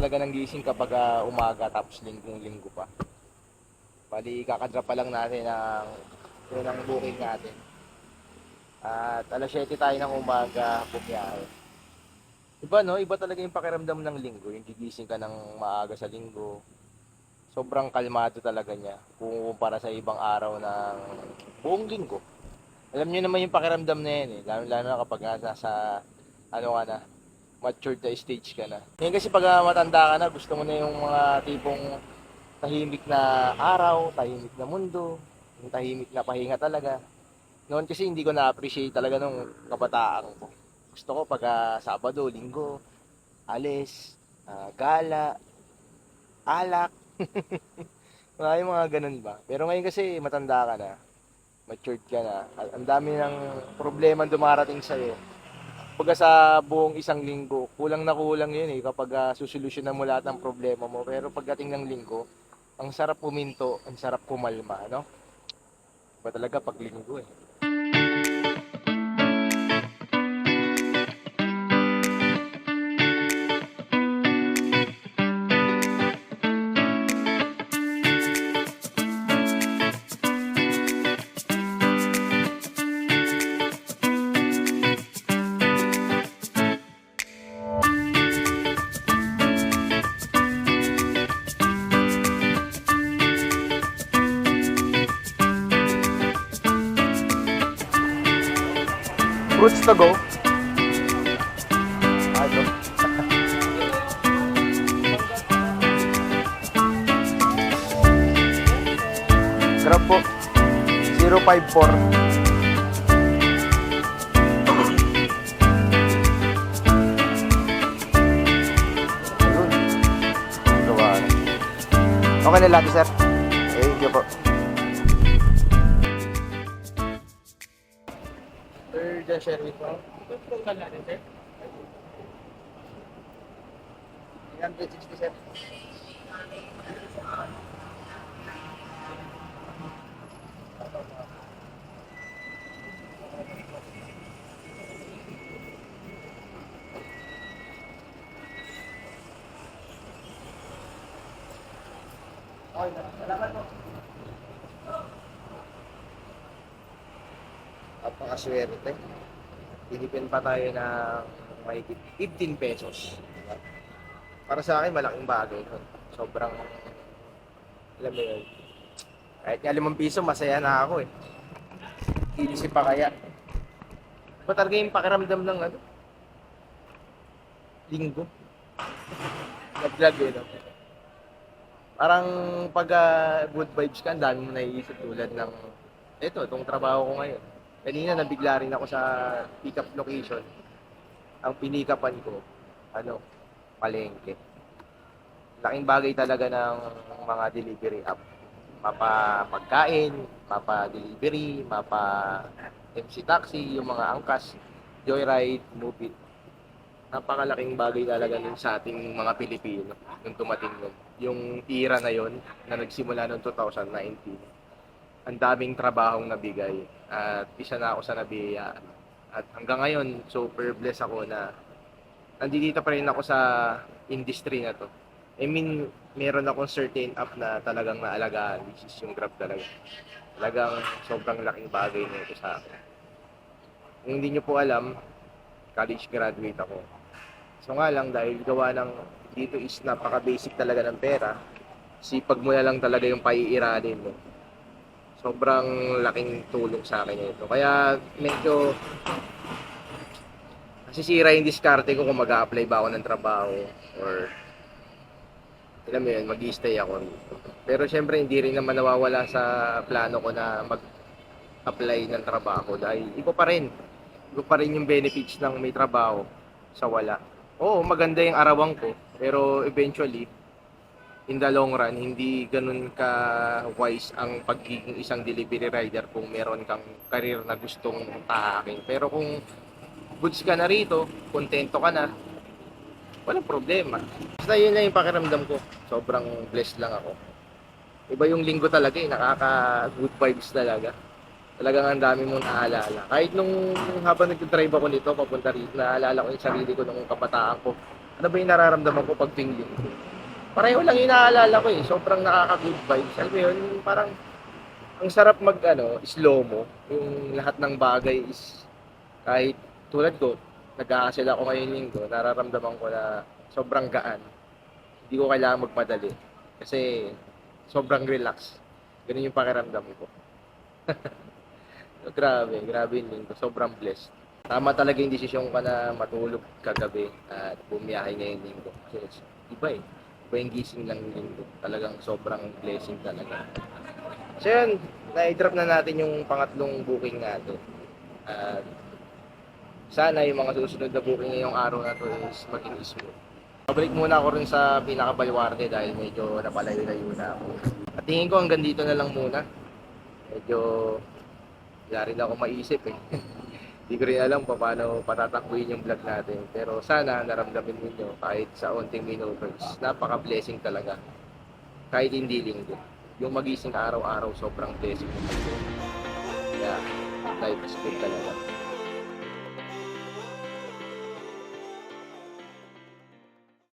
talaga ng gising kapag umaga tapos linggo pa. Bali, kakadrop pa lang natin ang unang booking natin. At alas 7 tayo ng umaga, bumiyahe. Iba no, iba talaga yung pakiramdam ng linggo. Yung gigising ka ng maaga sa linggo. Sobrang kalmado talaga niya kung kumpara sa ibang araw ng buong linggo. Alam niyo naman yung pakiramdam na yan eh. Lalo na kapag nasa ano ka na, matured na stage ka na. Ngayon kasi pag matanda ka na, gusto mo na yung mga tipong tahimik na araw, tahimik na mundo, yung tahimik na pahinga talaga. Noon kasi hindi ko na-appreciate talaga nung kabataan ko. Gusto ko pag Sabado, Linggo, alis, gala, alak. Marami mga ganun ba. Pero ngayon kasi matanda ka na, matured ka na, ang dami ng problema dumarating sa'yo. Pagka sa buong isang linggo, kulang na kulang yun eh kapag susolusyonan mo lahat ng problema mo. Pero pagdating ng linggo, ang sarap puminto, ang sarap kumalma, no? Iba talaga pag linggo eh. Fruits to go. Ano? Grab po. 054. Ayun. Gawa na. Okay na lahat, sir. Thank you po. Sir, just share with mo. Ito ka natin, sir. 360, sir. Okay, salamat po. Napakaswerte. Pilipin pa tayo ng may 15 pesos. Diba? Para sa akin, malaking bagay. Sobrang, alam mo yun, kahit nga 5 piso, masaya na ako eh. Inisip pa kaya. Iba talaga yung pakiramdam ng linggo. Nag-vlog eh, no? Parang pag good vibes ka, ang dami mo naiisip tulad ng itong trabaho ko ngayon. Kanina nabigla rin ako sa pick-up location. Ang pinikapan ko, palengke. Laking bagay talaga ng mga delivery app. Mapa pagkain, mapa delivery, mapa MC taxi, yung mga angkas, joyride, move it. Napakalaking bagay talaga nun sa ating mga Pilipino nung tumating nun. Yung era na yon na nagsimula noong 2019. Ang daming trabahong nabigay at isa na ako sa nabiyayaan. At hanggang ngayon, super blessed ako na nandito pa rin ako sa industry na to. I mean, meron akong certain app na talagang naalagaan, which is yung Grab talaga. Talagang sobrang laking bagay na ito sa akin. Kung hindi nyo po alam, college graduate ako. So nga lang, dahil gawa ng dito is napaka-basic talaga ng pera, sipag mo na lang talaga yung paiiralin mo. Sobrang laking tulong sa akin ito. Kaya medyo nasisira yung diskarte ko kung mag-a-apply ba ako ng trabaho or alam mo yun, mag-i-stay ako. Pero syempre hindi rin naman nawawala sa plano ko na mag-apply ng trabaho dahil iba pa rin. Iba pa rin yung benefits ng may trabaho sa wala. Oo, maganda yung arawan ko, pero eventually, in the long run, hindi ganun ka wise ang pagiging isang delivery rider kung meron kang career na gustong tahakin. Pero kung goods ka na rito, kontento ka na, walang problema. Basta yun na yung pakiramdam ko. Sobrang blessed lang ako. Iba yung linggo talaga eh, nakaka-good vibes talaga. Talagang ang dami mong naalala. Kahit nung habang nag-drive ako nito, papunta rito, naalala ko yung sarili ko nung kabataan ko. Ano ba yung nararamdaman ko pag tuwing linggo? Pareho lang yung naalala ko eh. Sobrang nakaka-good vibes. Alam mo yun, parang ang sarap mag slow mo. Yung lahat ng bagay is kahit tulad ko, nag-aasil ako ngayon linggo, nararamdaman ko na sobrang gaan. Hindi ko kailangan magmadali. Kasi sobrang relax. Ganun yung pakiramdam ko. Grabe yung linggo. Sobrang blessed. Tama talaga yung desisyon ka na matulog kagabi at bumiyahe ngayong linggo. Kasi iba eh. Iba yung gising lang ng linggo. Talagang sobrang blessing talaga. So yun, na-drop na natin yung pangatlong booking natin. At sana yung mga susunod na booking ngayong araw na to is maging smooth. Pabalik muna ako rin sa pinakabaluarte dahil medyo napalayo-layo na ako. At tingin ko hanggang dito na lang muna. Medyo wala rin ako maisip eh. Hindi ko rin alam paano patatakbuhin yung vlog natin. Pero sana naramdamin ninyo kahit sa onting minutos. Napaka-blessing talaga. Kahit hindi linggo. Yung magising araw-araw sobrang blessing. Kaya life is good talaga.